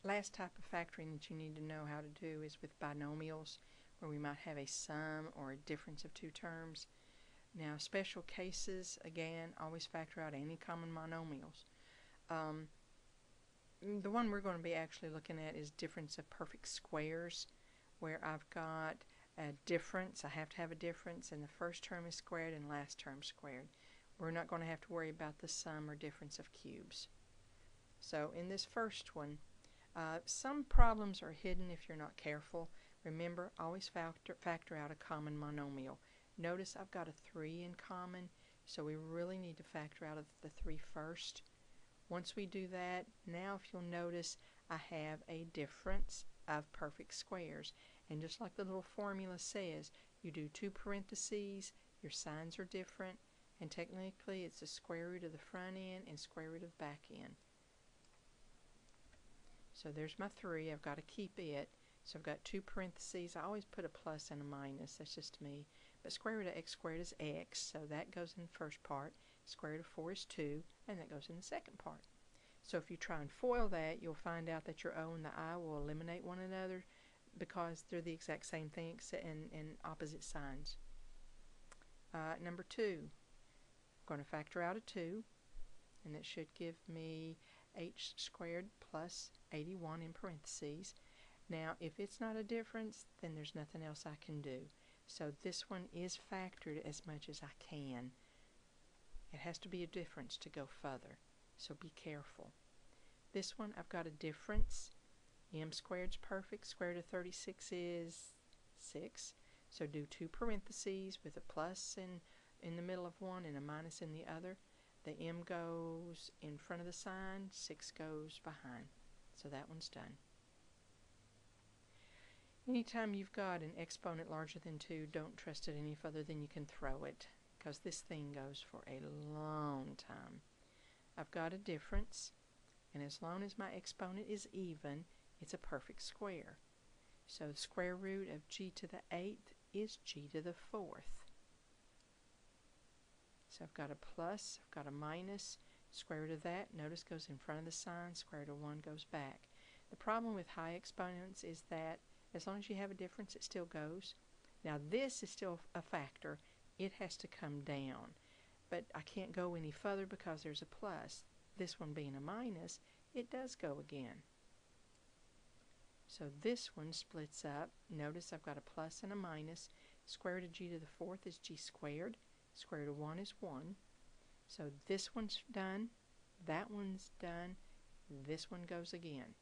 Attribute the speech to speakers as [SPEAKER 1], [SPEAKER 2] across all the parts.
[SPEAKER 1] last type of factoring that you need to know how to do is with binomials, where we might have a sum or a difference of two terms. Now, special cases, again, always factor out any common monomials. The one we're going to be actually looking at is difference of perfect squares, where I've got a difference. I have to have a difference, and the first term is squared and last term squared. We're not going to have to worry about the sum or difference of cubes. So in this first one, some problems are hidden if you're not careful. Remember, always factor out a common monomial. Notice I've got a 3 in common, so we really need to factor out the 3 first. Once we do that, now if you'll notice, I have a difference of perfect squares. And just like the little formula says, you do 2 parentheses, your signs are different, and technically it's the square root of the front end and square root of the back end. So there's my 3. I've got to keep it. So I've got 2 parentheses. I always put a plus and a minus. That's just me. But square root of x squared is x, so that goes in the first part. Square root of 4 is 2, and that goes in the second part. So if you try and FOIL that, you'll find out that your O and the I will eliminate one another because they're the exact same thing and opposite signs. Number 2, I'm going to factor out a 2, and that should give me h squared plus 81 in parentheses. Now, if it's not a difference, then there's nothing else I can do. So this one is factored as much as I can. It has to be a difference to go further, so be careful. This one, I've got a difference. M squared's perfect. Square root of 36 is 6. So do 2 parentheses with a plus in the middle of one and a minus in the other. The m goes in front of the sign, 6 goes behind. So that one's done. Anytime you've got an exponent larger than 2, don't trust it any further than you can throw it, because this thing goes for a long time. I've got a difference, and as long as my exponent is even, it's a perfect square. So the square root of g to the 8th is g to the 4th. So I've got a plus, I've got a minus, square root of that, notice goes in front of the sign, square root of 1 goes back. The problem with high exponents is that as long as you have a difference, it still goes. Now this is still a factor. It has to come down. But I can't go any further because there's a plus. This one being a minus, it does go again. So this one splits up. Notice I've got a plus and a minus. Square root of g to the 4th is g squared. Square root of 1 is 1. So this one's done. That one's done. This one goes again.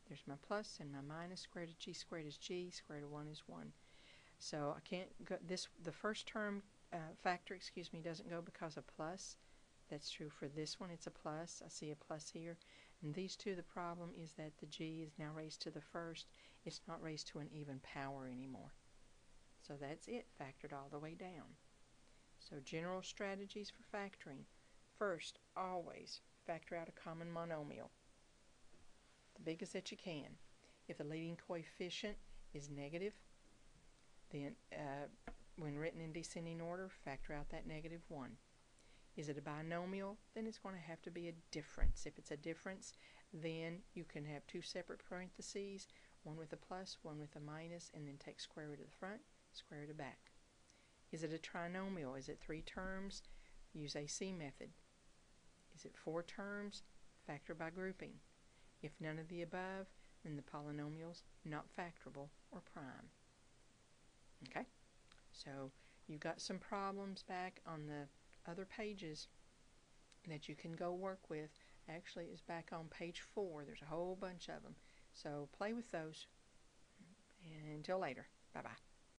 [SPEAKER 1] There's my plus and my minus. Square root of g squared is g. Square root of 1 is 1. So I can't go the first term factor, doesn't go because of plus. That's true for this one. It's a plus. I see a plus here. And these two, the problem is that the g is now raised to the first. It's not raised to an even power anymore. So that's it, factored all the way down. So general strategies for factoring. First, always factor out a common monomial, the biggest that you can. If the leading coefficient is negative, then when written in descending order, factor out that -1. Is it a binomial? Then it's going to have to be a difference. If it's a difference, then you can have 2 separate parentheses, one with a plus, one with a minus, and then take square root of the front, square root of back. Is it a trinomial? Is it 3 terms? Use AC method. Is it 4 terms? Factor by grouping. If none of the above, then the polynomial's not factorable or prime. Okay? So you've got some problems back on the other pages that you can go work with. Actually, it's back on page 4. There's a whole bunch of them. So play with those. And until later. Bye-bye.